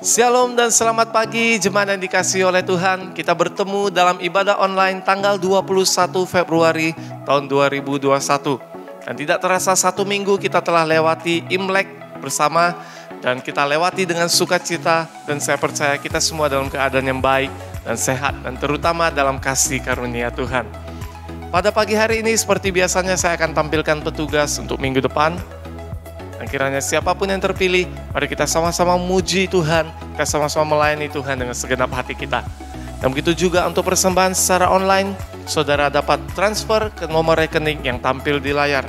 Shalom dan selamat pagi jemaat yang dikasihi oleh Tuhan. Kita bertemu dalam ibadah online tanggal 21 Februari tahun 2021. Dan tidak terasa satu minggu kita telah lewati Imlek bersama. Dan kita lewati dengan sukacita. Dan saya percaya kita semua dalam keadaan yang baik dan sehat. Dan terutama dalam kasih karunia Tuhan. Pada pagi hari ini seperti biasanya saya akan tampilkan petugas untuk minggu depan. Dan kiranya siapapun yang terpilih, mari kita sama-sama memuji Tuhan, kita sama-sama melayani Tuhan dengan segenap hati kita. Dan begitu juga untuk persembahan secara online, saudara dapat transfer ke nomor rekening yang tampil di layar.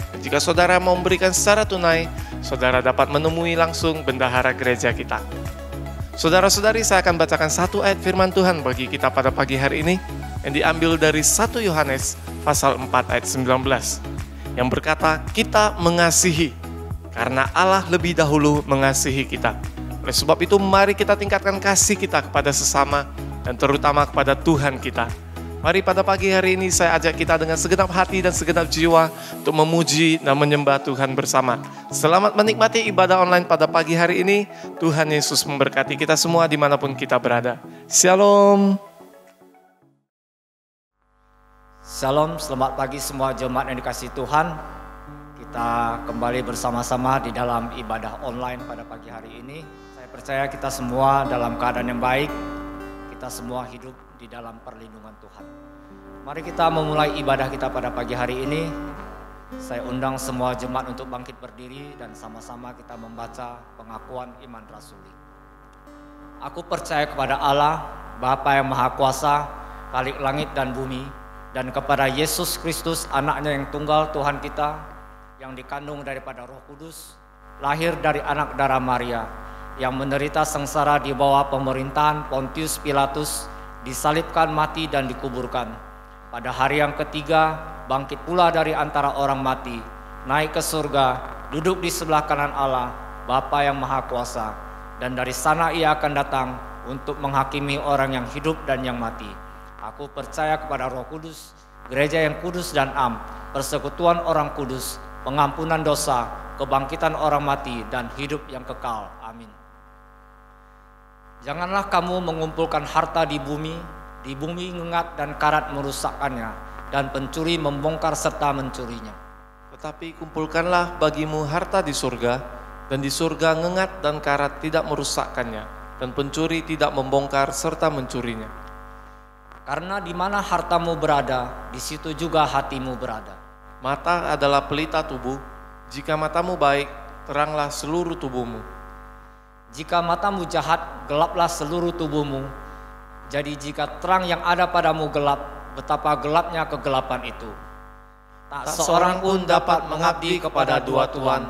Dan jika saudara mau memberikan secara tunai, saudara dapat menemui langsung bendahara gereja kita. Saudara-saudari, saya akan bacakan satu ayat firman Tuhan bagi kita pada pagi hari ini, yang diambil dari 1 Yohanes pasal 4 ayat 19, yang berkata, kita mengasihi karena Allah lebih dahulu mengasihi kita. Oleh sebab itu mari kita tingkatkan kasih kita kepada sesama dan terutama kepada Tuhan kita. Mari pada pagi hari ini saya ajak kita dengan segenap hati dan segenap jiwa untuk memuji dan menyembah Tuhan bersama. Selamat menikmati ibadah online pada pagi hari ini. Tuhan Yesus memberkati kita semua dimanapun kita berada. Shalom. Shalom, selamat pagi semua jemaat yang dikasihi Tuhan. Kita kembali bersama-sama di dalam ibadah online pada pagi hari ini. Saya percaya kita semua dalam keadaan yang baik. Kita semua hidup di dalam perlindungan Tuhan. Mari kita memulai ibadah kita pada pagi hari ini. Saya undang semua jemaat untuk bangkit berdiri dan sama-sama kita membaca pengakuan iman rasuli. Aku percaya kepada Allah, Bapa yang Maha Kuasa, Khalik langit dan bumi, dan kepada Yesus Kristus, anaknya yang tunggal Tuhan kita, yang dikandung daripada Roh Kudus, lahir dari anak darah Maria, yang menderita sengsara di bawah pemerintahan Pontius Pilatus, disalibkan, mati dan dikuburkan. Pada hari yang ketiga, bangkit pula dari antara orang mati, naik ke surga, duduk di sebelah kanan Allah, Bapa yang Maha Kuasa, dan dari sana ia akan datang untuk menghakimi orang yang hidup dan yang mati. Aku percaya kepada Roh Kudus, gereja yang kudus dan am, persekutuan orang kudus, pengampunan dosa, kebangkitan orang mati, dan hidup yang kekal. Amin. Janganlah kamu mengumpulkan harta di bumi ngengat dan karat merusakkannya, dan pencuri membongkar serta mencurinya. Tetapi kumpulkanlah bagimu harta di surga, dan di surga ngengat dan karat tidak merusakkannya, dan pencuri tidak membongkar serta mencurinya. Karena di mana hartamu berada, di situ juga hatimu berada. Mata adalah pelita tubuh, jika matamu baik, teranglah seluruh tubuhmu. Jika matamu jahat, gelaplah seluruh tubuhmu. Jadi jika terang yang ada padamu gelap, betapa gelapnya kegelapan itu. Tak seorang pun dapat mengabdi kepada dua tuan,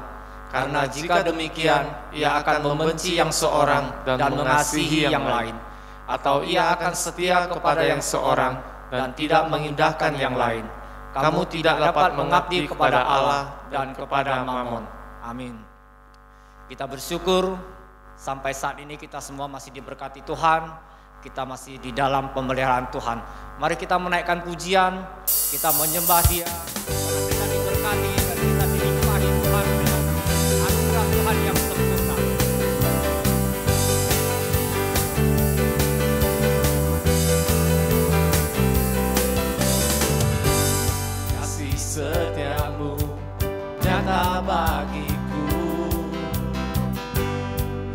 karena jika demikian, ia akan membenci yang seorang dan mengasihi yang lain. Atau ia akan setia kepada yang seorang dan tidak mengindahkan yang lain. Kamu tidak dapat mengabdi kepada Allah dan kepada Mammon. Amin. Kita bersyukur sampai saat ini kita semua masih diberkati Tuhan. Kita masih di dalam pemeliharaan Tuhan. Mari kita menaikkan pujian, kita menyembah Dia. Karena kita diberkati dan kita dilimpahi Tuhan dengan anugerah Tuhan yang sempurna. Setiamu nyata bagiku,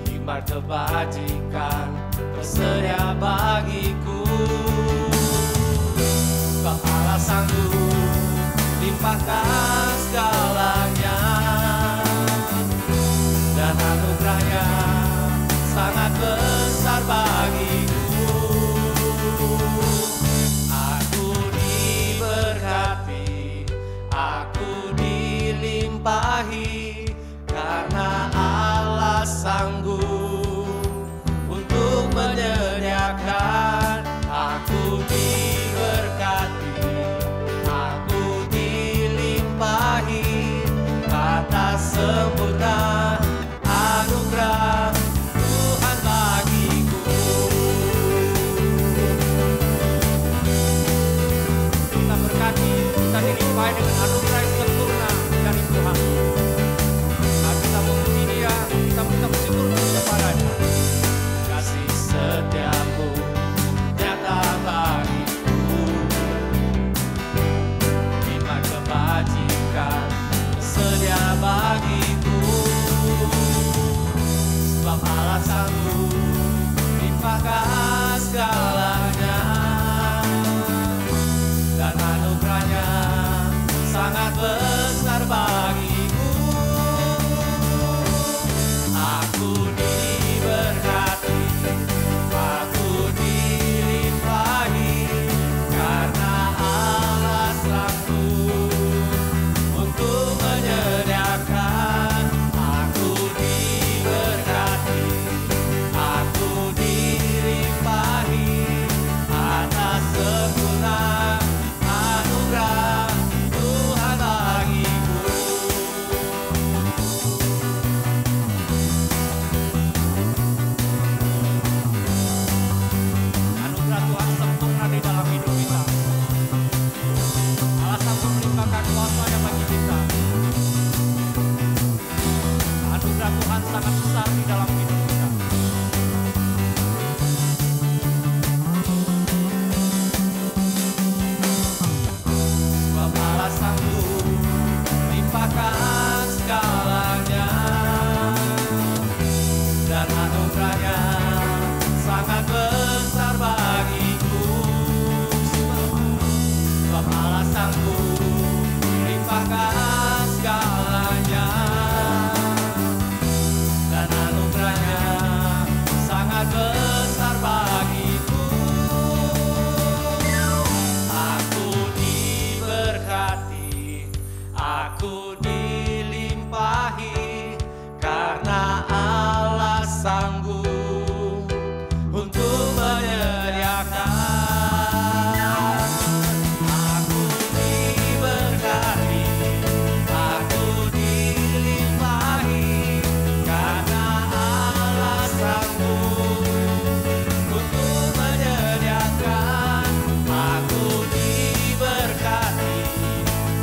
hikmat kebajikan tersedia bagiku. Kau Allah sanggup limpahkan segalanya, dan anugerahnya sangat besar bagiku. Aku diberkati, aku dilimpahi, karena Allah sanggup untuk menyediakan. Aku diberkati, aku dilimpahi, kata sempurna anugerah Tuhan bagiku. Kita berkati, kita dilimpahi dengan anugerah yang sempurna dari Tuhan. Kita memuji Dia, kita bersyukur. Allah sanggup limpahkan segalanya, dan anugerahnya sangat besar bagiku. Aku diberkati, aku dilimpahi, karena Allah sanggup untuk menyediakan. Aku diberkati, aku dilimpahi, atas sempurna anugerah Tuhan bagiku. Anugerah Tuhan sempurna di dalam hidup kita. Allah sanggup melimpahkan kuasa-Nya bagi kita. Anugerah Tuhan sangat besar di dalam hidup kita. Sebab Allah sanggup limpahkan segalanya, dan anugerahnya sangat besar bagiku. Sebab Allah sanggup limpahkan segalanya, dan anugerahnya sangat besar bagiku. Aku diberkati, aku dilimpahi, karena Allah sanggup untuk menyediakan. Aku diberkati, aku dilimpahi, karena Allah sanggup untuk menyediakan. Aku diberkati,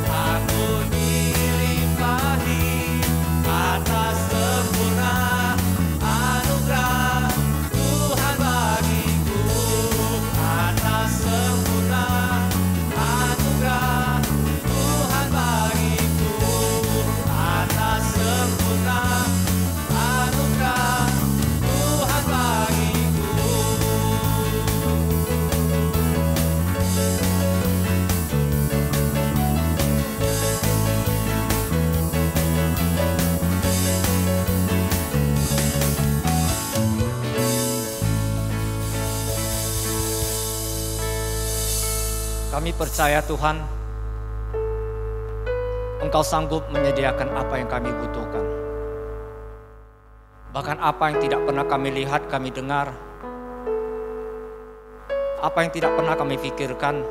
aku dilimpahi, atas sempurna anugerah Tuhan bagiku. Atas sempurna anugerah Tuhan bagiku. Atas sempurna anugerah Tuhan bagiku. Kami percaya Tuhan, Engkau sanggup menyediakan apa yang kami butuhkan. Bahkan apa yang tidak pernah kami lihat, kami dengar. Apa yang tidak pernah kami pikirkan.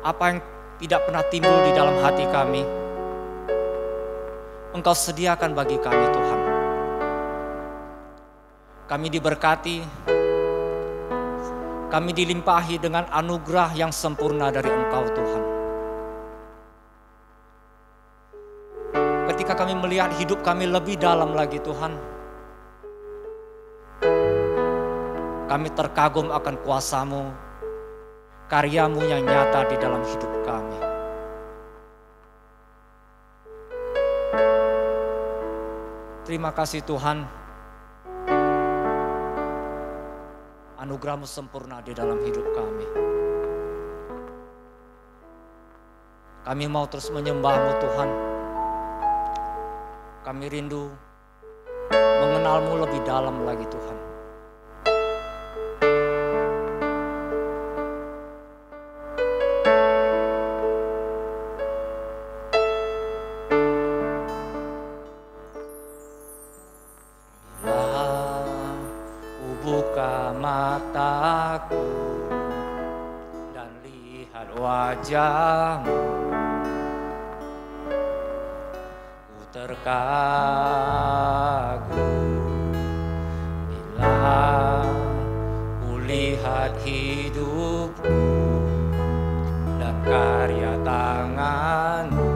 Apa yang tidak pernah timbul di dalam hati kami. Engkau sediakan bagi kami Tuhan. Kami diberkati, kami dilimpahi dengan anugerah yang sempurna dari Engkau Tuhan. Ketika kami melihat hidup kami lebih dalam lagi Tuhan, kami terkagum akan kuasa-Mu, karya-Mu yang nyata di dalam hidup kami. Terima kasih Tuhan, anugerah-Mu sempurna di dalam hidup kami. Kami mau terus menyembah-Mu Tuhan. Kami rindu mengenal-Mu lebih dalam lagi Tuhan. Buka mataku dan lihat wajah-Mu, ku terkagum bila ku lihat hidupku dan karya tangan-Mu,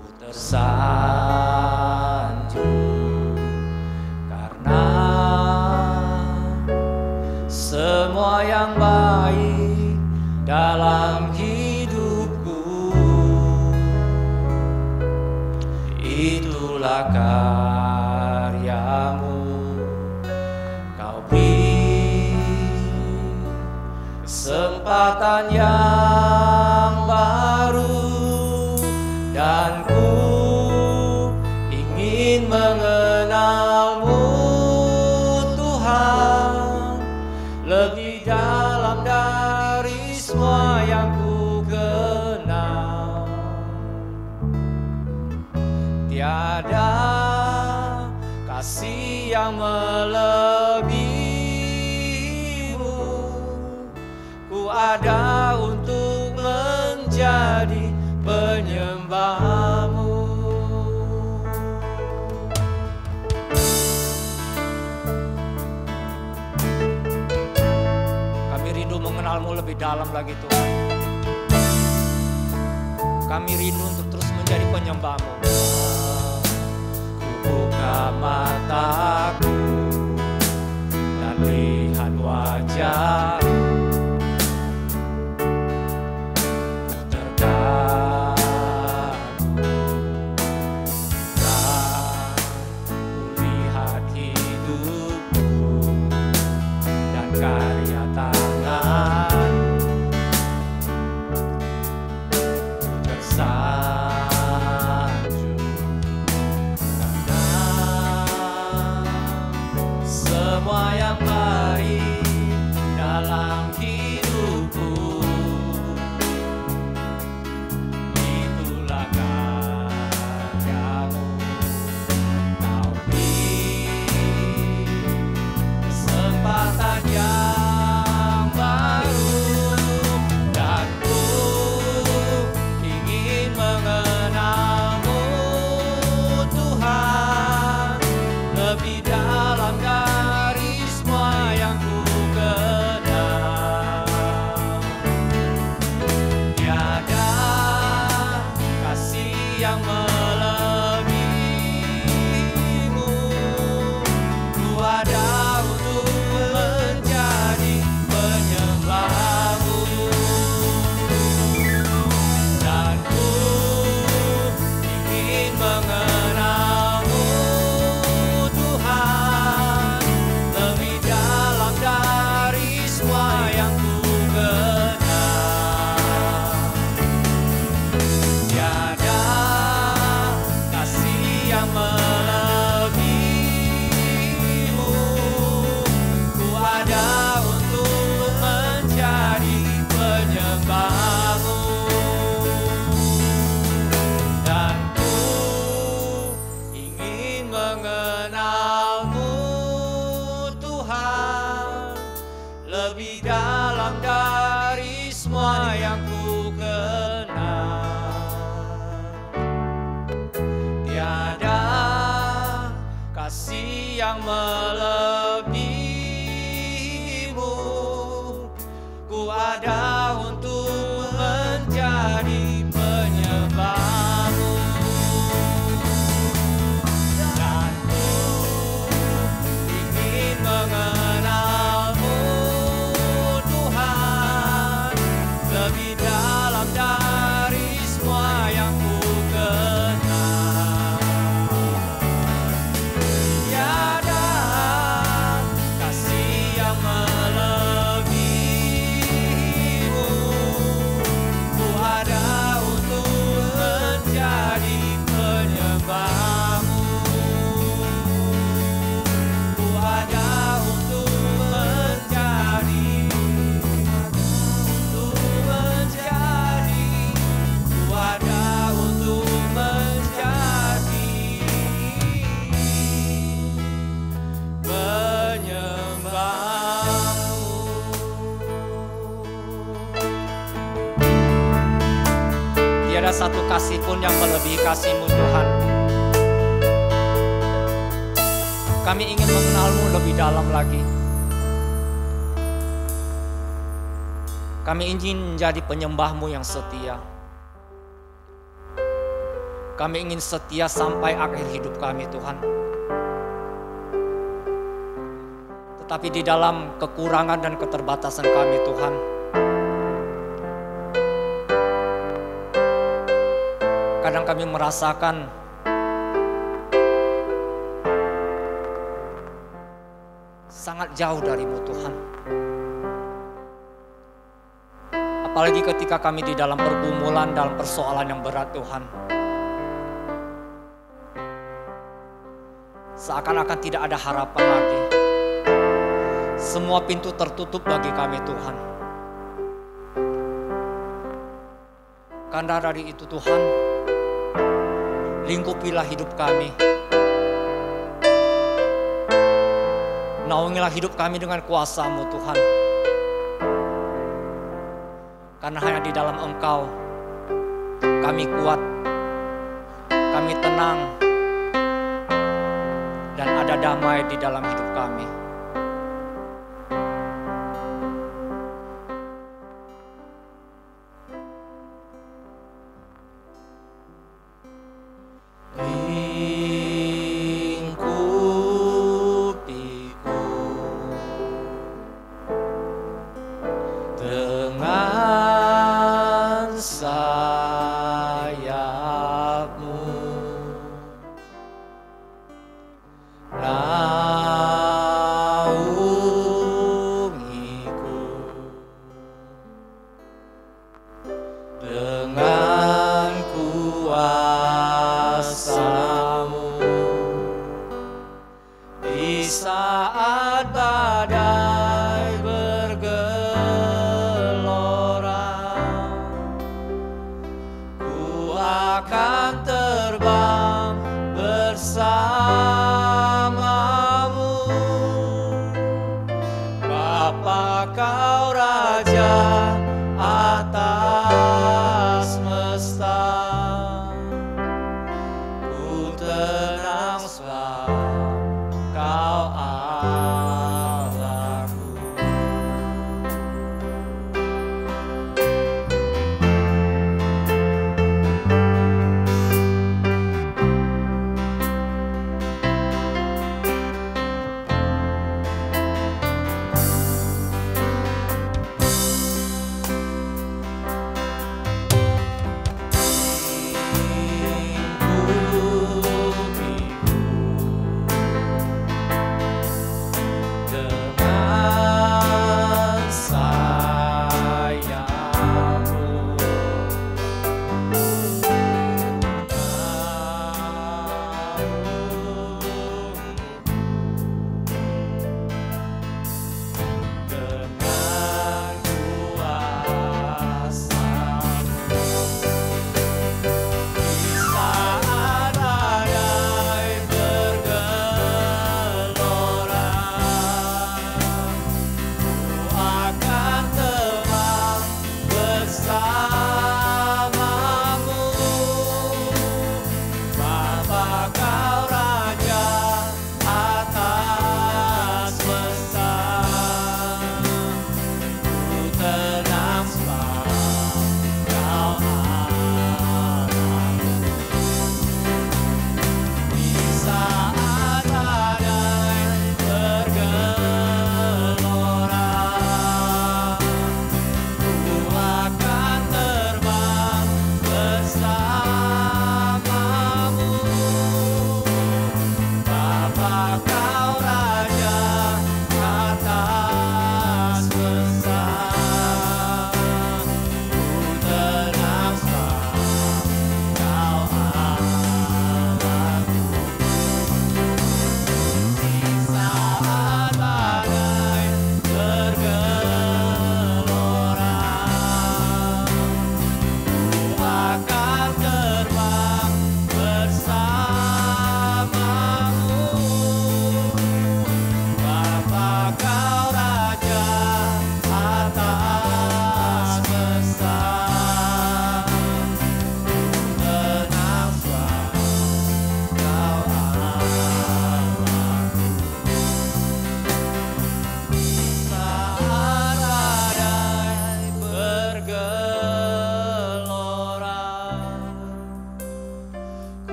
ku tersanjung semua yang baik dalam hidupku itulah karyamu. Kau beri kesempatan yang baru, dan ku ingin mengenalmu Tuhan, lebih dalam dari semua yang ku kenal. Tiada kasih yang melebihimu, ku ada untuk menjadi penyembahmu. Kami rindu mengenalmu lebih dalam lagi Tuhan. Kami rindu untuk terus menjadi penyembahmu. Buka mataku dan lihat wajahmu, terkagum dan kulihat hidupku dan karya tangan tersanjung. Semua yang baik dalam hidupku, itulah karyamu. Kau beri kesempatan yang baru, dan ku ingin mengenalmu Tuhan, lebih dalam dari semua yang ku kenal. Tiada kasih yang melebihimu, ku ada untuk menjadi penyembahmu, dan ku ingin mengenalmu Tuhan, lebih dalam dari semua yang ku kenal. Tiada kasih yang melebihimu, ku ada untuk menjadi penyembahmu, dan ku ingin mengenalmu Tuhan, lebih dalam dari semua yang ku kenal. Tiada kasih yang melebihimu, ku ada untuk menjadi penyembahmu, dan ku ingin mengenalmu Tuhan, lebih dalam dari semua yang ku kenal. Tiada kasih yang melebihimu, ku ada untuk menjadi penyembahmu, ku ada untuk menjadi, ku ada untuk menjadi penyembahmu. Tiada satu kasih pun yang melebihi kasih-Mu Tuhan. Kami ingin mengenal-Mu lebih dalam lagi. Kami ingin menjadi penyembah-Mu yang setia. Kami ingin setia sampai akhir hidup kami Tuhan. Tetapi di dalam kekurangan dan keterbatasan kami Tuhan, kadang kami merasakan sangat jauh darimu Tuhan. Apalagi ketika kami di dalam pergumulan, dalam persoalan yang berat Tuhan. Seakan-akan tidak ada harapan lagi. Semua pintu tertutup bagi kami Tuhan. Karena dari itu Tuhan, lingkupilah hidup kami. Naungilah hidup kami dengan kuasa-Mu Tuhan. Karena hanya di dalam Engkau kami kuat, kami tenang, dan ada damai di dalam hidup kami.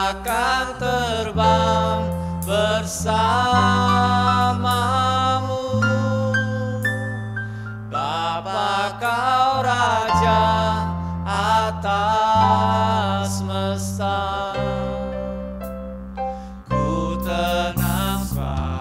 akan terbang bersamamu. Bapa kau Raja atas semesta, ku tenang sebab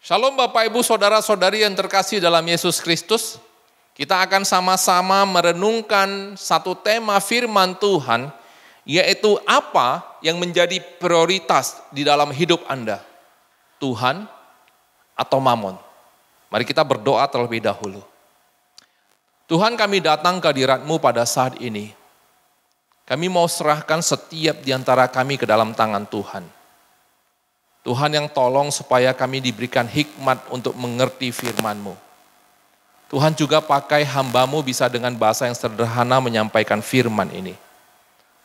Shalom Bapak Ibu Saudara-saudari yang terkasih dalam Yesus Kristus. Kita akan sama-sama merenungkan satu tema firman Tuhan, yaitu apa yang menjadi prioritas di dalam hidup Anda, Tuhan atau Mamon. Mari kita berdoa terlebih dahulu. Tuhan, kami datang ke hadirat-Mu pada saat ini. Kami mau serahkan setiap di antara kami ke dalam tangan Tuhan. Tuhan yang tolong supaya kami diberikan hikmat untuk mengerti firman-Mu. Tuhan juga pakai hamba-Mu bisa dengan bahasa yang sederhana menyampaikan firman ini.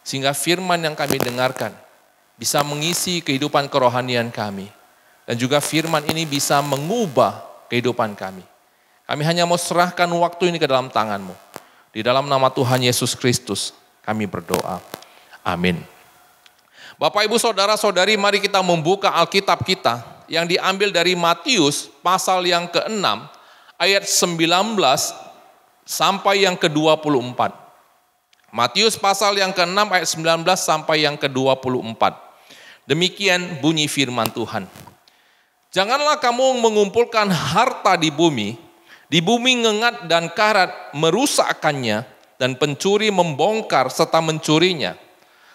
Sehingga firman yang kami dengarkan bisa mengisi kehidupan kerohanian kami. Dan juga firman ini bisa mengubah kehidupan kami. Kami hanya mau serahkan waktu ini ke dalam tangan-Mu. Di dalam nama Tuhan Yesus Kristus kami berdoa. Amin. Bapak Ibu Saudara-saudari, mari kita membuka Alkitab kita yang diambil dari Matius pasal yang ke-6 ayat 19 sampai yang ke-24. Matius pasal yang ke-6 ayat 19 sampai yang ke-24. Demikian bunyi firman Tuhan. Janganlah kamu mengumpulkan harta di bumi ngengat dan karat merusakkannya dan pencuri membongkar serta mencurinya.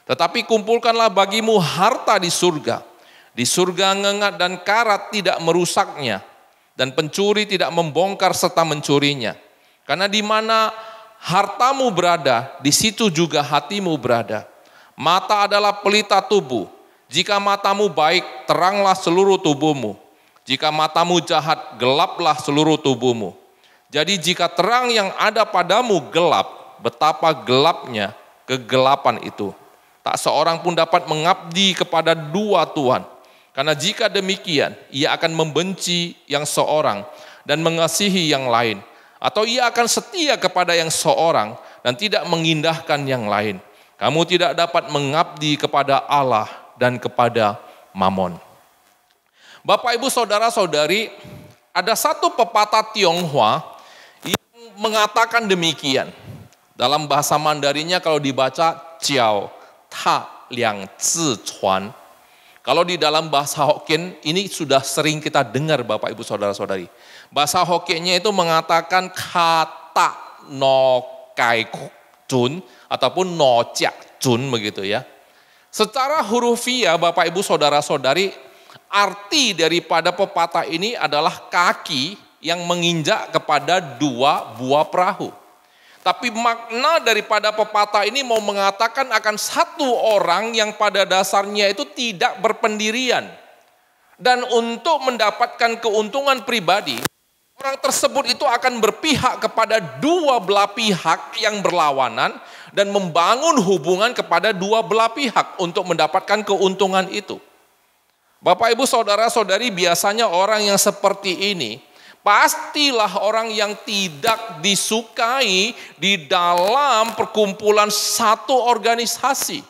Tetapi kumpulkanlah bagimu harta di surga. Di surga ngengat dan karat tidak merusaknya, dan pencuri tidak membongkar serta mencurinya. Karena di mana hartamu berada, di situ juga hatimu berada. Mata adalah pelita tubuh. Jika matamu baik, teranglah seluruh tubuhmu. Jika matamu jahat, gelaplah seluruh tubuhmu. Jadi jika terang yang ada padamu gelap, betapa gelapnya kegelapan itu. Tak seorang pun dapat mengabdi kepada dua tuan. Karena jika demikian, ia akan membenci yang seorang dan mengasihi yang lain. Atau ia akan setia kepada yang seorang dan tidak mengindahkan yang lain. Kamu tidak dapat mengabdi kepada Allah dan kepada Mamon. Bapak, Ibu, Saudara-saudari, ada satu pepatah Tionghoa yang mengatakan demikian. Dalam bahasa Mandarinnya kalau dibaca Jiao Ta Liang Zi Chuan. Kalau di dalam bahasa Hokkien ini sudah sering kita dengar Bapak Ibu Saudara-saudari. Bahasa Hokkiennya itu mengatakan kata no kai chun ataupun no jiak chun begitu ya. Secara hurufiah Bapak Ibu Saudara-saudari, arti daripada pepatah ini adalah kaki yang menginjak kepada dua buah perahu. Tapi makna daripada pepatah ini mau mengatakan akan satu orang yang pada dasarnya itu tidak berpendirian. Dan untuk mendapatkan keuntungan pribadi, orang tersebut itu akan berpihak kepada dua belah pihak yang berlawanan dan membangun hubungan kepada dua belah pihak untuk mendapatkan keuntungan itu. Bapak, Ibu, Saudara-saudari, biasanya orang yang seperti ini pastilah orang yang tidak disukai di dalam perkumpulan satu organisasi.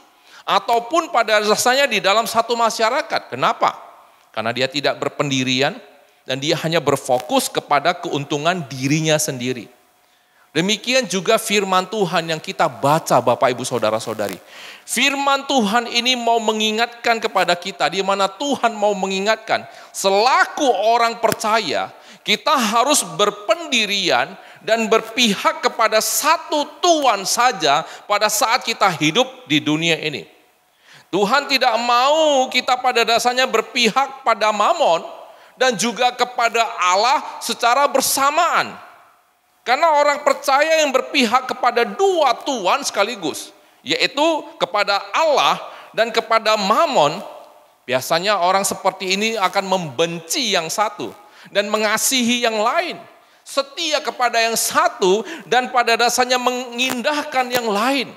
Ataupun pada dasarnya di dalam satu masyarakat. Kenapa? Karena dia tidak berpendirian dan dia hanya berfokus kepada keuntungan dirinya sendiri. Demikian juga firman Tuhan yang kita baca Bapak Ibu Saudara-saudari. Firman Tuhan ini mau mengingatkan kepada kita, di mana Tuhan mau mengingatkan selaku orang percaya, kita harus berpendirian dan berpihak kepada satu Tuhan saja pada saat kita hidup di dunia ini. Tuhan tidak mau kita pada dasarnya berpihak pada Mamon dan juga kepada Allah secara bersamaan. Karena orang percaya yang berpihak kepada dua Tuhan sekaligus, yaitu kepada Allah dan kepada Mamon, biasanya orang seperti ini akan membenci yang satu dan mengasihi yang lain, setia kepada yang satu dan pada dasarnya mengindahkan yang lain.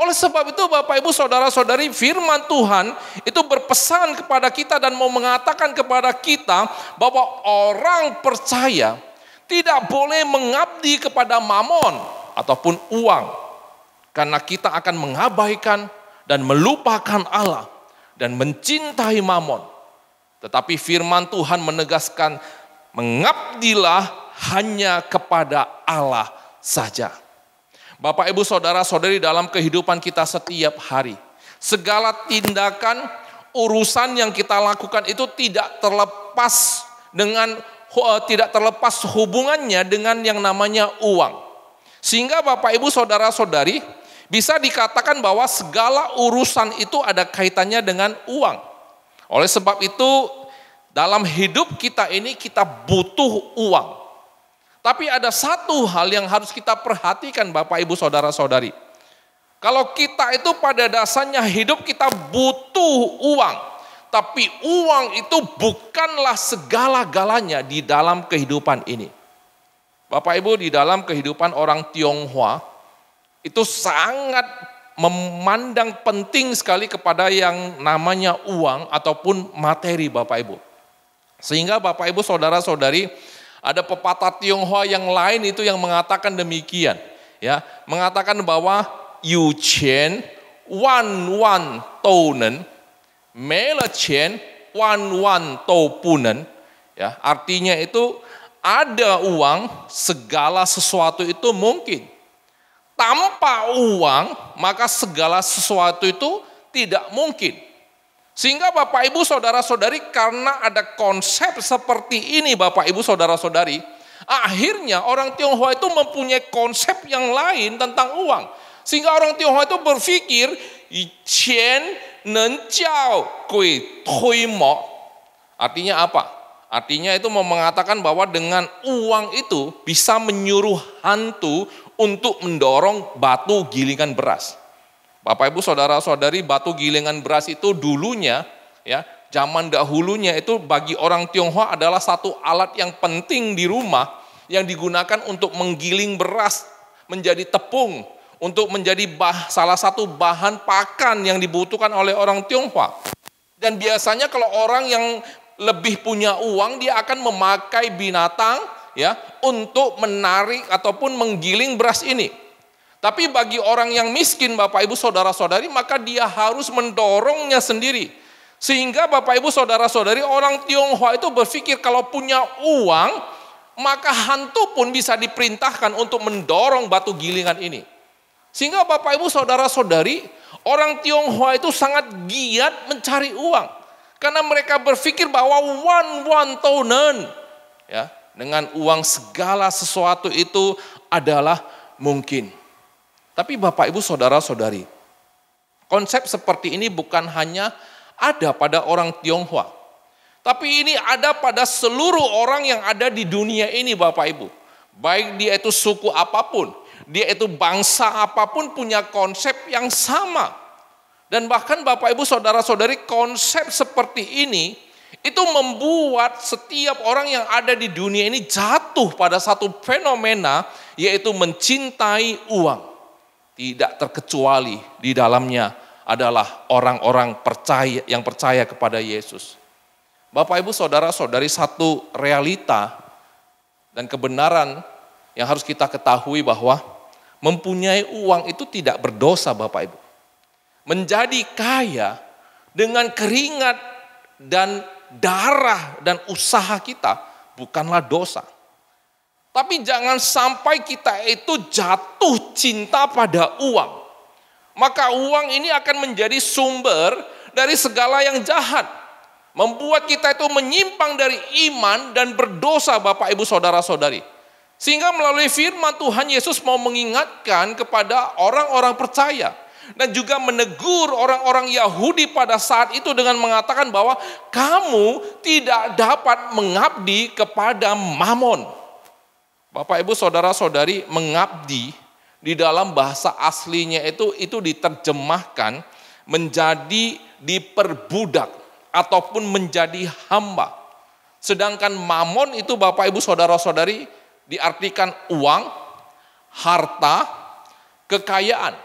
Oleh sebab itu Bapak Ibu Saudara-saudari, firman Tuhan itu berpesan kepada kita dan mau mengatakan kepada kita bahwa orang percaya tidak boleh mengabdi kepada Mamon ataupun uang. Karena kita akan mengabaikan dan melupakan Allah dan mencintai Mamon. Tetapi firman Tuhan menegaskan, mengabdilah hanya kepada Allah saja. Bapak, Ibu, Saudara-saudari, dalam kehidupan kita setiap hari, segala tindakan, urusan yang kita lakukan itu tidak terlepas tidak terlepas hubungannya dengan yang namanya uang. Sehingga Bapak Ibu saudara-saudari bisa dikatakan bahwa segala urusan itu ada kaitannya dengan uang. Oleh sebab itu dalam hidup kita ini kita butuh uang. Tapi ada satu hal yang harus kita perhatikan Bapak Ibu saudara-saudari. Kalau kita itu pada dasarnya hidup kita butuh uang. Tapi uang itu bukanlah segala-galanya di dalam kehidupan ini. Bapak Ibu, di dalam kehidupan orang Tionghoa itu sangat memandang penting sekali kepada yang namanya uang ataupun materi Bapak Ibu. Sehingga Bapak Ibu saudara-saudari ada pepatah Tionghoa yang lain itu yang mengatakan demikian. Ya, mengatakan bahwa yu qian wan tou nen, me le qian wan tou pu nen. Ya, artinya itu ada uang segala sesuatu itu mungkin. Tanpa uang, maka segala sesuatu itu tidak mungkin. Sehingga Bapak Ibu saudara-saudari karena ada konsep seperti ini Bapak Ibu saudara-saudari, akhirnya orang Tionghoa itu mempunyai konsep yang lain tentang uang. Sehingga orang Tionghoa itu berpikir, qian nen jiao gui tui mo. Artinya apa? Artinya itu mengatakan bahwa dengan uang itu bisa menyuruh hantu untuk mendorong batu gilingan beras. Bapak Ibu saudara-saudari, batu gilingan beras itu dulunya ya, zaman dahulunya itu bagi orang Tionghoa adalah satu alat yang penting di rumah yang digunakan untuk menggiling beras menjadi tepung, untuk menjadi salah satu bahan pakan yang dibutuhkan oleh orang Tionghoa. Dan biasanya kalau orang yang lebih punya uang, dia akan memakai binatang ya untuk menarik ataupun menggiling beras ini. Tapi bagi orang yang miskin Bapak Ibu saudara-saudari, maka dia harus mendorongnya sendiri. Sehingga Bapak Ibu saudara-saudari, orang Tionghoa itu berpikir kalau punya uang, maka hantu pun bisa diperintahkan untuk mendorong batu gilingan ini. Sehingga Bapak Ibu saudara-saudari, orang Tionghoa itu sangat giat mencari uang. Karena mereka berpikir bahwa wan tou nen, ya, dengan uang segala sesuatu itu adalah mungkin. Tapi Bapak Ibu saudara-saudari, konsep seperti ini bukan hanya ada pada orang Tionghoa. Tapi ini ada pada seluruh orang yang ada di dunia ini Bapak Ibu. Baik dia itu suku apapun, dia itu bangsa apapun punya konsep yang sama. Dan bahkan Bapak Ibu saudara-saudari, konsep seperti ini itu membuat setiap orang yang ada di dunia ini jatuh pada satu fenomena, yaitu mencintai uang. Tidak terkecuali di dalamnya adalah orang-orang yang percaya kepada Yesus. Bapak Ibu saudara-saudari, satu realita dan kebenaran yang harus kita ketahui bahwa mempunyai uang itu tidak berdosa Bapak Ibu. Menjadi kaya dengan keringat dan darah dan usaha kita bukanlah dosa. Tapi jangan sampai kita itu jatuh cinta pada uang. Maka uang ini akan menjadi sumber dari segala yang jahat. Membuat kita itu menyimpang dari iman dan berdosa Bapak Ibu saudara-saudari. Sehingga melalui firman Tuhan Yesus mau mengingatkan kepada orang-orang percaya. Dan juga menegur orang-orang Yahudi pada saat itu dengan mengatakan bahwa kamu tidak dapat mengabdi kepada Mamon. Bapak Ibu saudara-saudari, mengabdi di dalam bahasa aslinya itu diterjemahkan menjadi diperbudak ataupun menjadi hamba. Sedangkan Mamon itu Bapak Ibu saudara-saudari diartikan uang, harta, kekayaan.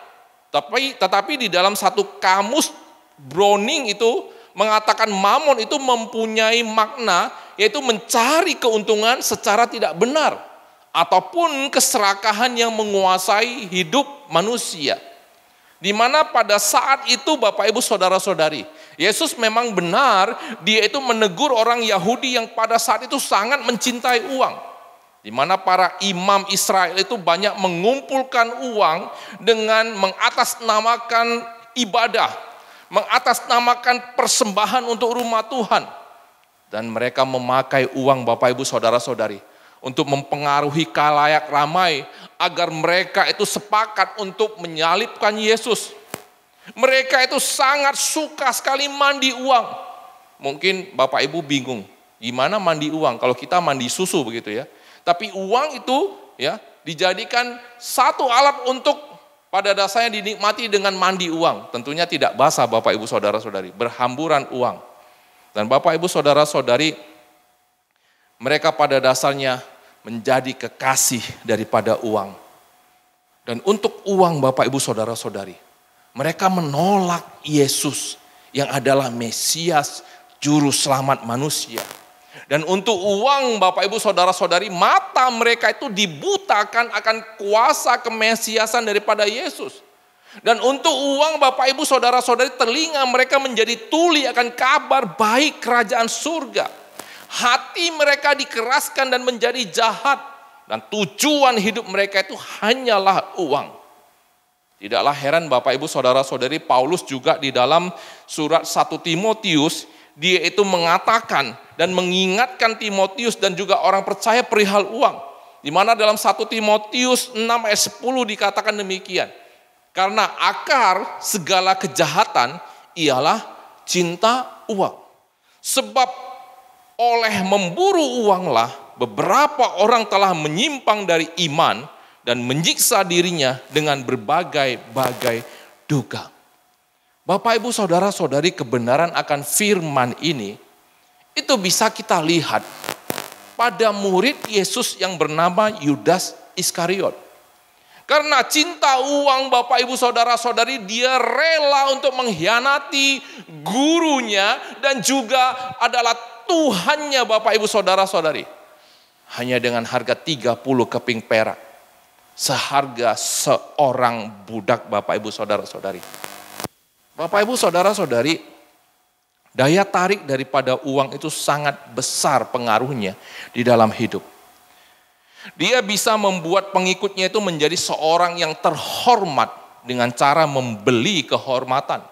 Tetapi di dalam satu kamus Browning itu mengatakan Mamon itu mempunyai makna yaitu mencari keuntungan secara tidak benar ataupun keserakahan yang menguasai hidup manusia. Di mana pada saat itu Bapak Ibu saudara-saudari, Yesus memang benar dia itu menegur orang Yahudi yang pada saat itu sangat mencintai uang. Di mana para imam Israel itu banyak mengumpulkan uang dengan mengatasnamakan ibadah, mengatasnamakan persembahan untuk rumah Tuhan. Dan mereka memakai uang Bapak Ibu Saudara-saudari untuk mempengaruhi khalayak ramai agar mereka itu sepakat untuk menyalibkan Yesus. Mereka itu sangat suka sekali mandi uang. Mungkin Bapak Ibu bingung, gimana mandi uang kalau kita mandi susu begitu ya. Tapi uang itu ya dijadikan satu alat untuk pada dasarnya dinikmati dengan mandi uang. Tentunya tidak basah Bapak Ibu Saudara-saudari, berhamburan uang. Dan Bapak Ibu Saudara-saudari, mereka pada dasarnya menjadi kekasih daripada uang. Dan untuk uang Bapak Ibu Saudara-saudari, mereka menolak Yesus yang adalah Mesias, Juru Selamat manusia. Dan untuk uang Bapak Ibu Saudara-saudari, mata mereka itu dibutakan akan kuasa kemesiasan daripada Yesus. Dan untuk uang Bapak Ibu Saudara-saudari, telinga mereka menjadi tuli akan kabar baik kerajaan surga. Hati mereka dikeraskan dan menjadi jahat. Dan tujuan hidup mereka itu hanyalah uang. Tidaklah heran Bapak Ibu Saudara-saudari, Paulus juga di dalam surat 1 Timotius, dia itu mengatakan dan mengingatkan Timotius dan juga orang percaya perihal uang. Di mana dalam 1 Timotius 6 ayat 10 dikatakan demikian. Karena akar segala kejahatan ialah cinta uang. Sebab oleh memburu uanglah beberapa orang telah menyimpang dari iman dan menyiksa dirinya dengan berbagai-bagai duka. Bapak Ibu Saudara-saudari, kebenaran akan firman ini itu bisa kita lihat pada murid Yesus yang bernama Yudas Iskariot. Karena cinta uang Bapak Ibu Saudara-saudari, dia rela untuk mengkhianati gurunya dan juga adalah Tuhannya Bapak Ibu Saudara-saudari. Hanya dengan harga 30 keping perak. Seharga seorang budak Bapak Ibu Saudara-saudari. Bapak Ibu Saudara-saudari, daya tarik daripada uang itu sangat besar pengaruhnya di dalam hidup. Dia bisa membuat pengikutnya itu menjadi seorang yang terhormat dengan cara membeli kehormatan.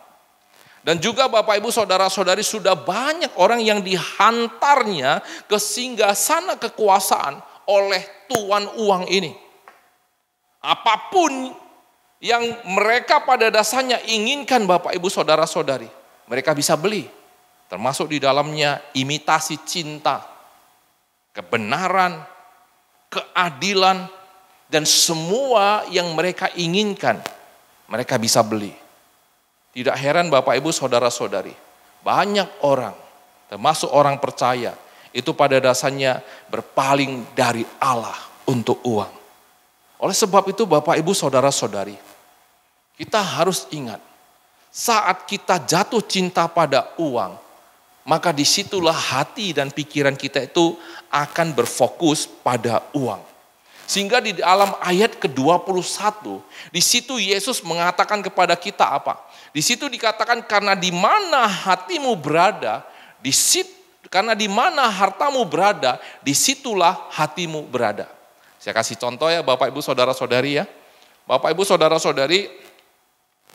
Dan juga Bapak Ibu Saudara-saudari, sudah banyak orang yang dihantarnya ke singgasana kekuasaan oleh tuan uang ini. Apapun yang mereka pada dasarnya inginkan Bapak Ibu Saudara-saudari, mereka bisa beli. Termasuk di dalamnya imitasi cinta, kebenaran, keadilan, dan semua yang mereka inginkan, mereka bisa beli. Tidak heran Bapak Ibu Saudara-saudari, banyak orang, termasuk orang percaya, itu pada dasarnya berpaling dari Allah untuk uang. Oleh sebab itu Bapak Ibu Saudara-saudari, kita harus ingat, saat kita jatuh cinta pada uang, maka disitulah hati dan pikiran kita itu akan berfokus pada uang. Sehingga di dalam ayat ke-21, di situ Yesus mengatakan kepada kita apa? Di situ dikatakan karena di mana hatimu berada, karena di mana hartamu berada, disitulah hatimu berada. Saya kasih contoh ya Bapak Ibu Saudara-saudari ya. Bapak Ibu Saudara-saudari,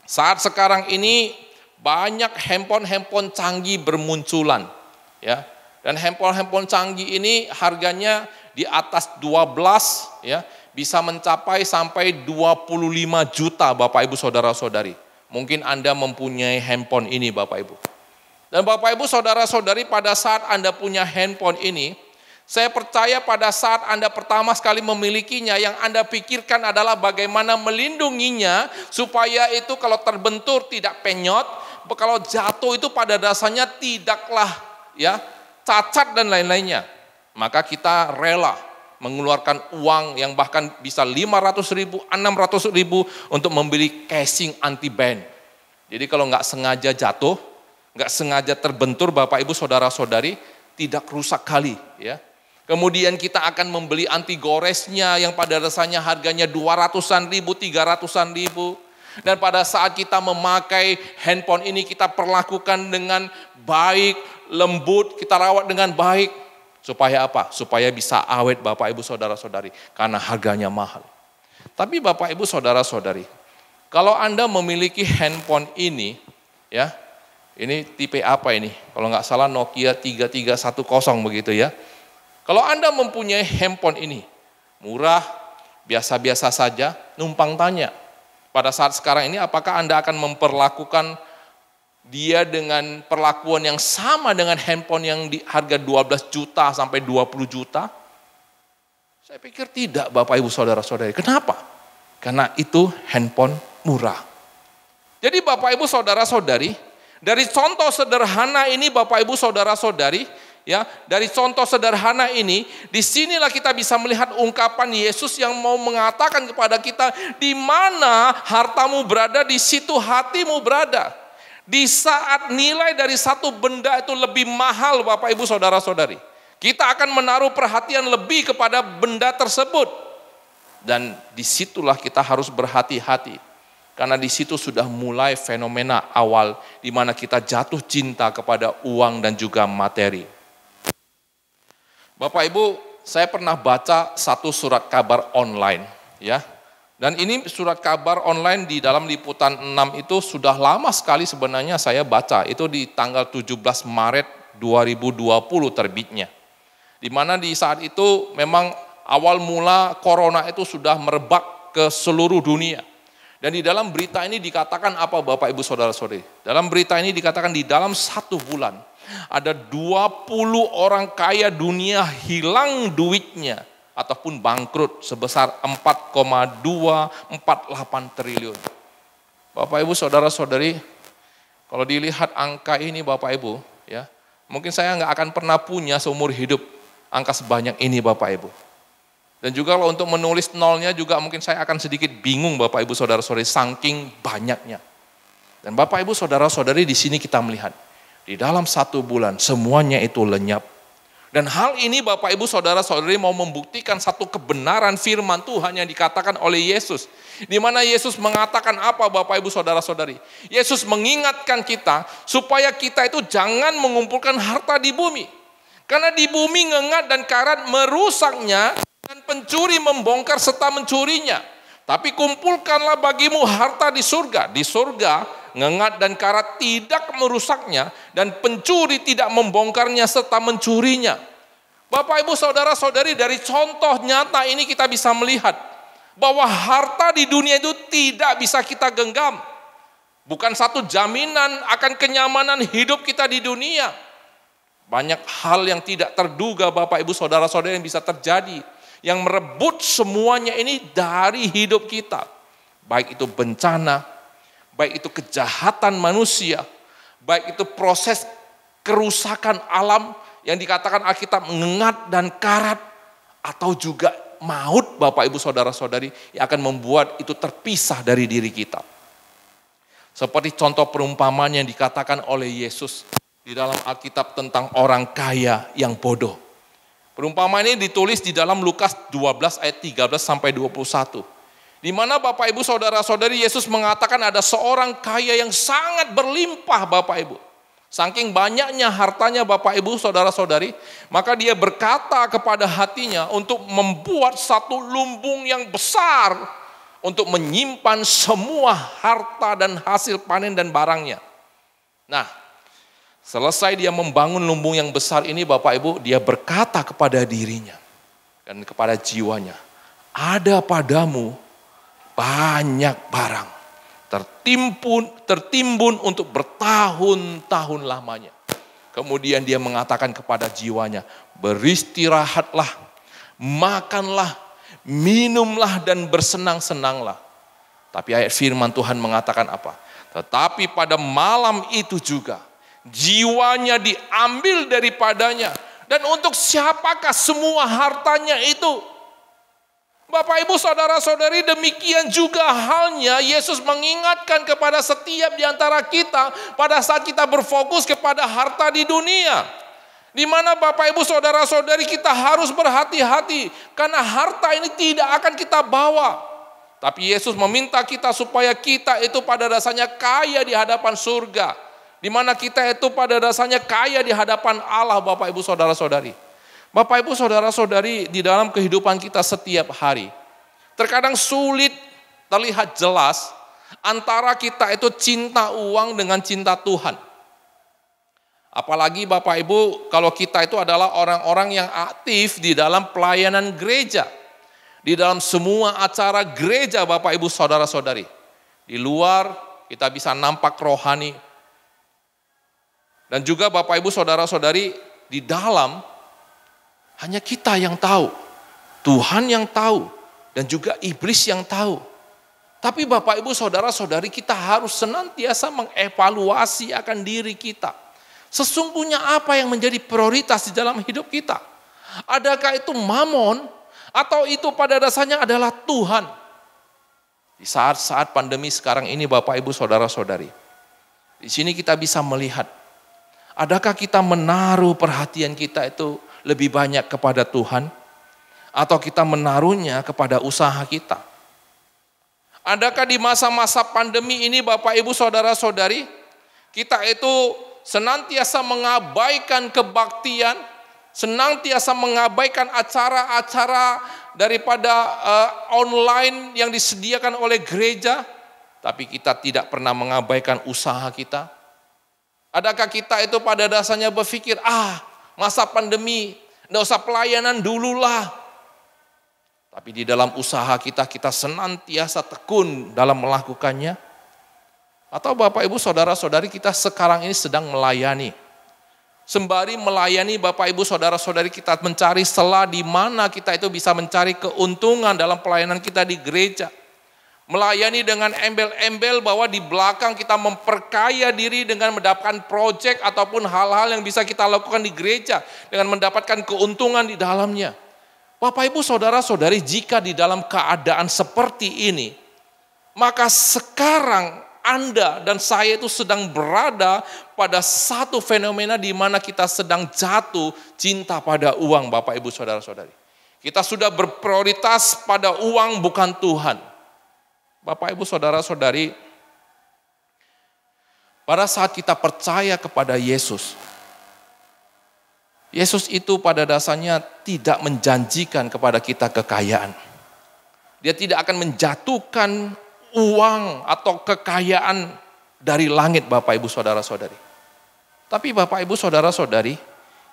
saat sekarang ini banyak handphone canggih bermunculan, ya. Dan handphone canggih ini harganya di atas 12, ya, bisa mencapai sampai 25 juta Bapak Ibu Saudara-saudari. Mungkin Anda mempunyai handphone ini Bapak Ibu. Dan Bapak Ibu Saudara-saudari, pada saat Anda punya handphone ini, saya percaya pada saat Anda pertama sekali memilikinya, yang Anda pikirkan adalah bagaimana melindunginya supaya itu kalau terbentur tidak penyot, kalau jatuh itu pada dasarnya tidaklah ya cacat dan lain-lainnya. Maka kita rela mengeluarkan uang yang bahkan bisa 500.000, 600.000 untuk membeli casing anti-band. Jadi kalau nggak sengaja jatuh, nggak sengaja terbentur Bapak Ibu Saudara-saudari, tidak rusak kali ya. Kemudian kita akan membeli anti goresnya yang pada dasarnya harganya 200-an ribu, 300-an ribu. Dan pada saat kita memakai handphone ini, kita perlakukan dengan baik, lembut, kita rawat dengan baik. Supaya apa? Supaya bisa awet Bapak Ibu Saudara-saudari, karena harganya mahal. Tapi Bapak Ibu Saudara-saudari, kalau Anda memiliki handphone ini, ya, Ini tipe apa ini? Kalau nggak salah Nokia 3310 begitu ya. Kalau Anda mempunyai handphone ini, murah, biasa-biasa saja, numpang tanya. Pada saat sekarang ini apakah Anda akan memperlakukan dia dengan perlakuan yang sama dengan handphone yang di harga 12 juta sampai 20 juta? Saya pikir tidak, Bapak Ibu Saudara-saudari. Kenapa? Karena itu handphone murah. Jadi Bapak Ibu Saudara-saudari, dari contoh sederhana ini Bapak Ibu Saudara-saudari, ya, dari contoh sederhana ini, disinilah kita bisa melihat ungkapan Yesus yang mau mengatakan kepada kita, di mana hartamu berada, di situ hatimu berada. Di saat nilai dari satu benda itu lebih mahal Bapak Ibu Saudara-saudari, kita akan menaruh perhatian lebih kepada benda tersebut. Dan disitulah kita harus berhati-hati. Karena di situ sudah mulai fenomena awal di mana kita jatuh cinta kepada uang dan juga materi. Bapak Ibu, saya pernah baca satu surat kabar online, ya. Dan ini surat kabar online di dalam liputan 6 itu sudah lama sekali sebenarnya saya baca. Itu di tanggal 17 Maret 2020 terbitnya. Di mana di saat itu memang awal mula corona itu sudah merebak ke seluruh dunia. Dan di dalam berita ini dikatakan apa Bapak Ibu Saudara-saudari? Dalam berita ini dikatakan di dalam 1 bulan ada 20 orang kaya dunia hilang duitnya ataupun bangkrut sebesar 4,248 triliun. Bapak Ibu Saudara-saudari, kalau dilihat angka ini Bapak Ibu, ya, mungkin saya nggak akan pernah punya seumur hidup angka sebanyak ini Bapak Ibu. Dan juga kalau untuk menulis nolnya juga mungkin saya akan sedikit bingung Bapak Ibu Saudara-saudari saking banyaknya. Dan Bapak Ibu Saudara-saudari di sini kita melihat di dalam 1 bulan semuanya itu lenyap. Dan hal ini Bapak Ibu Saudara-saudari mau membuktikan satu kebenaran firman Tuhan yang dikatakan oleh Yesus. Di mana Yesus mengatakan apa Bapak Ibu Saudara-saudari? Yesus mengingatkan kita supaya kita itu jangan mengumpulkan harta di bumi. Karena di bumi ngengat dan karat merusaknya, dan pencuri membongkar serta mencurinya. Tapi kumpulkanlah bagimu harta di surga. Di surga ngengat dan karat tidak merusaknya dan pencuri tidak membongkarnya serta mencurinya. Bapak Ibu Saudara-saudari, dari contoh nyata ini kita bisa melihat bahwa harta di dunia itu tidak bisa kita genggam. Bukan satu jaminan akan kenyamanan hidup kita di dunia. Banyak hal yang tidak terduga Bapak Ibu Saudara-saudari yang bisa terjadi, yang merebut semuanya ini dari hidup kita. Baik itu bencana, baik itu kejahatan manusia, baik itu proses kerusakan alam yang dikatakan Alkitab ngengat dan karat, atau juga maut Bapak Ibu Saudara-saudari yang akan membuat itu terpisah dari diri kita. Seperti contoh perumpamaan yang dikatakan oleh Yesus di dalam Alkitab tentang orang kaya yang bodoh. Perumpamaan ini ditulis di dalam Lukas 12 ayat 13 sampai 21. Di mana Bapak Ibu Saudara-saudari Yesus mengatakan ada seorang kaya yang sangat berlimpah Bapak Ibu. Saking banyaknya hartanya Bapak Ibu Saudara-saudari, maka dia berkata kepada hatinya untuk membuat satu lumbung yang besar untuk menyimpan semua harta dan hasil panen dan barangnya. Nah, selesai dia membangun lumbung yang besar ini Bapak Ibu, dia berkata kepada dirinya dan kepada jiwanya, ada padamu banyak barang, tertimbun untuk bertahun-tahun lamanya. Kemudian dia mengatakan kepada jiwanya, beristirahatlah, makanlah, minumlah dan bersenang-senanglah. Tapi ayat firman Tuhan mengatakan apa? Tetapi pada malam itu juga jiwanya diambil daripadanya. Dan untuk siapakah semua hartanya itu? Bapak Ibu Saudara-saudari, demikian juga halnya Yesus mengingatkan kepada setiap di antara kita pada saat kita berfokus kepada harta di dunia. Di mana Bapak Ibu Saudara-saudari kita harus berhati-hati karena harta ini tidak akan kita bawa. Tapi Yesus meminta kita supaya kita itu pada dasarnya kaya di hadapan surga. Di mana kita itu pada dasarnya kaya di hadapan Allah Bapak Ibu Saudara-saudari. Bapak Ibu Saudara-saudari, di dalam kehidupan kita setiap hari, terkadang sulit terlihat jelas antara kita itu cinta uang dengan cinta Tuhan. Apalagi Bapak Ibu, kalau kita itu adalah orang-orang yang aktif di dalam pelayanan gereja. Di dalam semua acara gereja Bapak Ibu saudara-saudari. Di luar kita bisa nampak rohani. Dan juga Bapak Ibu saudara-saudari, di dalam hanya kita yang tahu. Tuhan yang tahu dan juga iblis yang tahu. Tapi Bapak Ibu saudara-saudari, kita harus senantiasa mengevaluasi akan diri kita. Sesungguhnya apa yang menjadi prioritas di dalam hidup kita? Adakah itu mamon atau itu pada dasarnya adalah Tuhan? Di saat-saat pandemi sekarang ini Bapak Ibu saudara-saudari, di sini kita bisa melihat, adakah kita menaruh perhatian kita itu lebih banyak kepada Tuhan atau kita menaruhnya kepada usaha kita? Adakah di masa-masa pandemi ini Bapak Ibu saudara-saudari, kita itu senantiasa mengabaikan kebaktian, senantiasa mengabaikan acara-acara daripada online yang disediakan oleh gereja, tapi kita tidak pernah mengabaikan usaha kita? Adakah kita itu pada dasarnya berpikir, masa pandemi, enggak usah pelayanan dululah. Tapi di dalam usaha kita, kita senantiasa tekun dalam melakukannya. Atau Bapak Ibu saudara-saudari, kita sekarang ini sedang melayani. Sembari melayani Bapak Ibu saudara-saudari, kita mencari celah di mana kita itu bisa mencari keuntungan dalam pelayanan kita di gereja. Melayani dengan embel-embel bahwa di belakang kita memperkaya diri dengan mendapatkan proyek ataupun hal-hal yang bisa kita lakukan di gereja dengan mendapatkan keuntungan di dalamnya. Bapak Ibu saudara-saudari, jika di dalam keadaan seperti ini, maka sekarang Anda dan saya itu sedang berada pada satu fenomena di mana kita sedang jatuh cinta pada uang, Bapak Ibu saudara-saudari. Kita sudah berprioritas pada uang, bukan Tuhan. Bapak Ibu saudara-saudari, pada saat kita percaya kepada Yesus, Yesus itu pada dasarnya tidak menjanjikan kepada kita kekayaan. Dia tidak akan menjatuhkan uang atau kekayaan dari langit, Bapak Ibu saudara-saudari. Tapi Bapak Ibu saudara-saudari,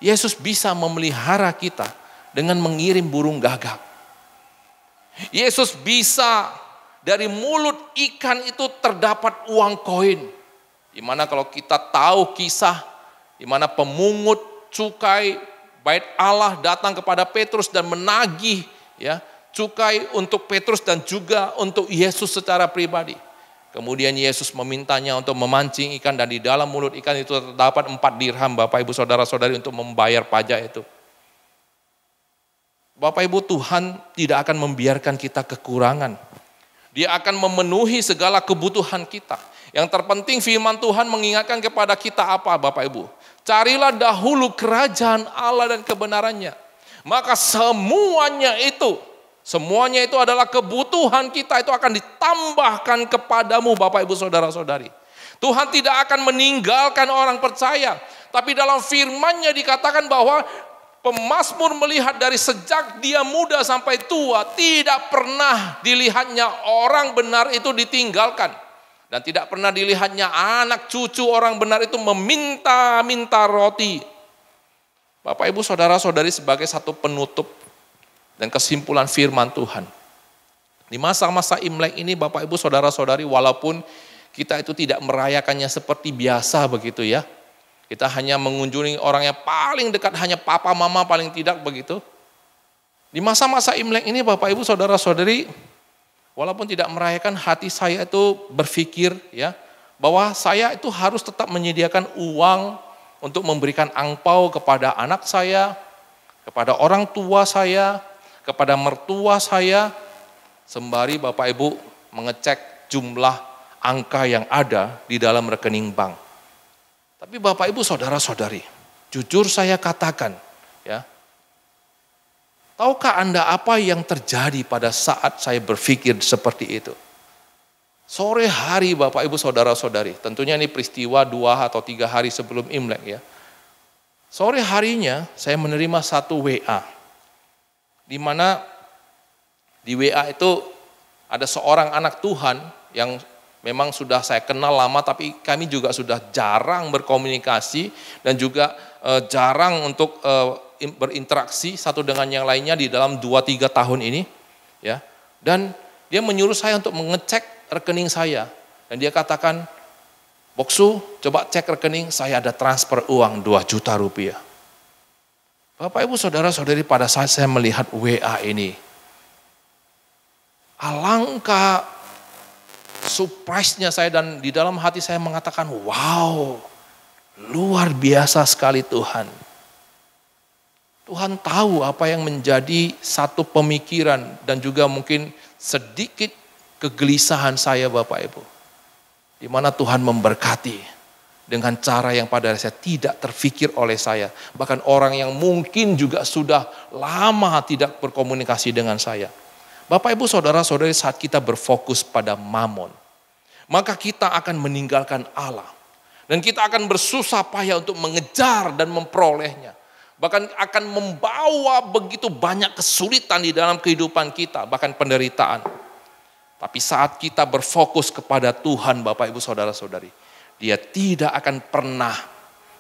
Yesus bisa memelihara kita dengan mengirim burung gagak. Yesus bisa dari mulut ikan itu terdapat uang koin. Dimana kalau kita tahu kisah, dimana pemungut cukai bait Allah datang kepada Petrus dan menagih cukai untuk Petrus dan juga untuk Yesus secara pribadi. Kemudian Yesus memintanya untuk memancing ikan dan di dalam mulut ikan itu terdapat 4 dirham, Bapak Ibu saudara-saudari, untuk membayar pajak itu. Bapak Ibu, Tuhan tidak akan membiarkan kita kekurangan. Dia akan memenuhi segala kebutuhan kita. Yang terpenting firman Tuhan mengingatkan kepada kita apa, Bapak Ibu? Carilah dahulu kerajaan Allah dan kebenarannya. Maka semuanya itu adalah kebutuhan kita itu akan ditambahkan kepadamu, Bapak Ibu saudara-saudari. Tuhan tidak akan meninggalkan orang percaya. Tapi dalam firman-Nya dikatakan bahwa pemazmur melihat dari sejak dia muda sampai tua, tidak pernah dilihatnya orang benar itu ditinggalkan. Dan tidak pernah dilihatnya anak cucu orang benar itu meminta-minta roti. Bapak Ibu saudara-saudari, sebagai satu penutup dan kesimpulan firman Tuhan. Di masa-masa Imlek ini Bapak Ibu saudara-saudari, walaupun kita itu tidak merayakannya seperti biasa begitu ya. Kita hanya mengunjungi orang yang paling dekat, hanya papa mama paling tidak begitu. Di masa-masa Imlek ini Bapak Ibu saudara-saudari, walaupun tidak merayakan, hati saya itu berpikir bahwa saya itu harus tetap menyediakan uang untuk memberikan angpau kepada anak saya, kepada orang tua saya, kepada mertua saya, sembari Bapak Ibu mengecek jumlah angka yang ada di dalam rekening bank. Tapi Bapak Ibu saudara-saudari, jujur saya katakan, tahukah Anda apa yang terjadi pada saat saya berpikir seperti itu? Sore hari Bapak Ibu saudara-saudari, tentunya ini peristiwa 2 atau 3 hari sebelum Imlek ya. Sore harinya saya menerima satu WA. Di mana di WA itu ada seorang anak Tuhan yang Memang sudah saya kenal lama, tapi kami juga sudah jarang berkomunikasi dan juga jarang untuk berinteraksi satu dengan yang lainnya di dalam 2-3 tahun ini. Ya. Dan dia menyuruh saya untuk mengecek rekening saya. Dan dia katakan, Boksu, coba cek rekening, saya ada transfer uang 2 juta rupiah. Bapak Ibu Saudara-saudari, pada saat saya melihat WA ini, alangkah surprise-nya saya, dan di dalam hati saya mengatakan, wow, luar biasa sekali Tuhan. Tuhan tahu apa yang menjadi satu pemikiran dan juga mungkin sedikit kegelisahan saya Bapak Ibu. Di mana Tuhan memberkati dengan cara yang pada saya tidak terfikir oleh saya. Bahkan orang yang mungkin juga sudah lama tidak berkomunikasi dengan saya. Bapak Ibu Saudara-saudari, saat kita berfokus pada mamon, maka kita akan meninggalkan Allah. Dan kita akan bersusah payah untuk mengejar dan memperolehnya. Bahkan akan membawa begitu banyak kesulitan di dalam kehidupan kita, bahkan penderitaan. Tapi saat kita berfokus kepada Tuhan Bapak Ibu Saudara-saudari, Dia tidak akan pernah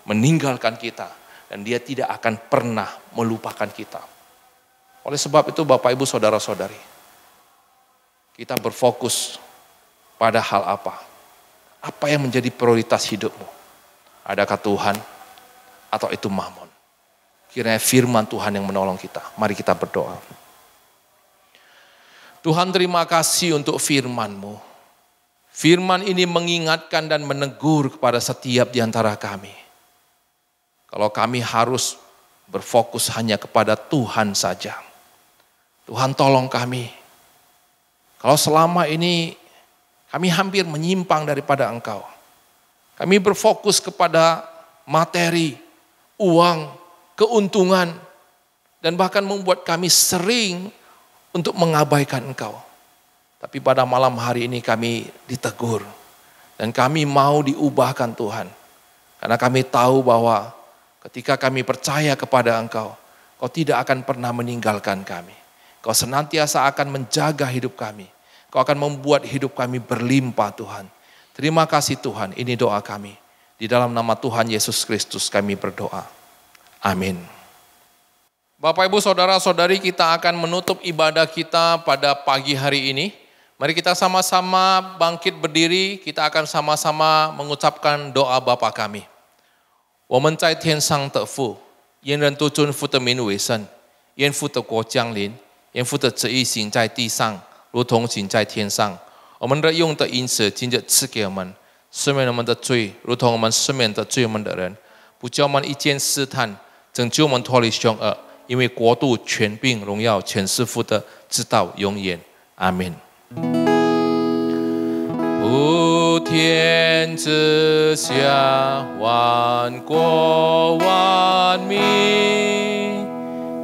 meninggalkan kita. Dan Dia tidak akan pernah melupakan kita. Oleh sebab itu Bapak Ibu Saudara-saudari, kita berfokus pada hal apa? Apa yang menjadi prioritas hidupmu? Adakah Tuhan atau itu mamon? Kiranya firman Tuhan yang menolong kita. Mari kita berdoa. Tuhan, terima kasih untuk firman-Mu. Firman ini mengingatkan dan menegur kepada setiap di antara kami. Kalau kami harus berfokus hanya kepada Tuhan saja. Tuhan, tolong kami. Kalau selama ini kami hampir menyimpang daripada Engkau. Kami berfokus kepada materi, uang, keuntungan, dan bahkan membuat kami sering untuk mengabaikan Engkau. Tapi pada malam hari ini kami ditegur. Dan kami mau diubahkan Tuhan. Karena kami tahu bahwa ketika kami percaya kepada Engkau, Kau tidak akan pernah meninggalkan kami. Kau senantiasa akan menjaga hidup kami. Kau akan membuat hidup kami berlimpah Tuhan. Terima kasih Tuhan, ini doa kami. Di dalam nama Tuhan Yesus Kristus kami berdoa. Amin. Bapak Ibu Saudara-saudari, kita akan menutup ibadah kita pada pagi hari ini. Mari kita sama-sama bangkit berdiri, kita akan sama-sama mengucapkan doa Bapa kami. 我们在天上的父，愿人都尊父的名为圣，愿父的国降临，愿父的旨意行在地上，如同行在天上。我们日用的饮食今日赐给我们，赦免我们的罪，如同我们赦免的罪我们的人，不叫我们一见试探，拯救我们脱离凶恶。因为国度、权柄、荣耀，全是父的，直到永远。阿门。普天之下，万国万民，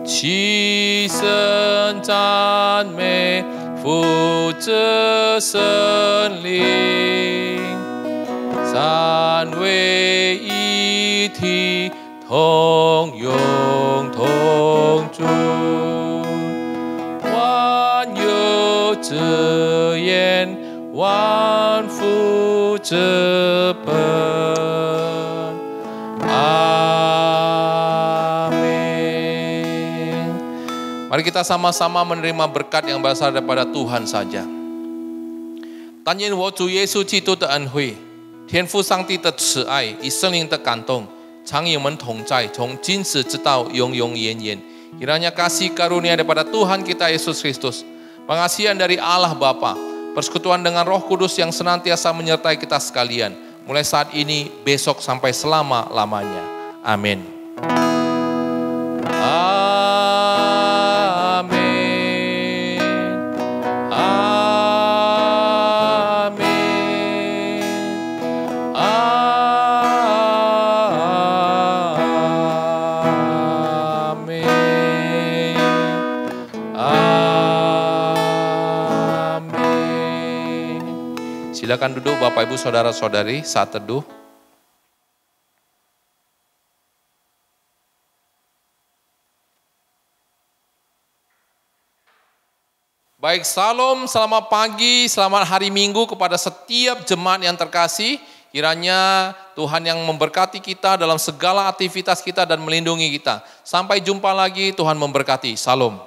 齐声赞美父子圣灵，三位一体。同用同尊，万有之源，万福之本。Amin. Mari kita sama-sama menerima berkat yang berasal daripada Tuhan saja. 但愿我主耶稣基督的恩惠，天父上帝的慈爱，与圣灵的感动。常与我们同在，从今时直到永永远远。Kiranya kasih karunia daripada Tuhan kita Yesus Kristus, pengasihan dari Allah Bapa, persekutuan dengan Roh Kudus yang senantiasa menyertai kita sekalian, mulai saat ini, besok sampai selama-lamanya. Amin. Silakan duduk Bapak Ibu Saudara-saudari saat teduh. Baik, salam, selamat pagi, selamat hari Minggu kepada setiap jemaat yang terkasih. Kiranya Tuhan yang memberkati kita dalam segala aktivitas kita dan melindungi kita. Sampai jumpa lagi, Tuhan memberkati. Salam.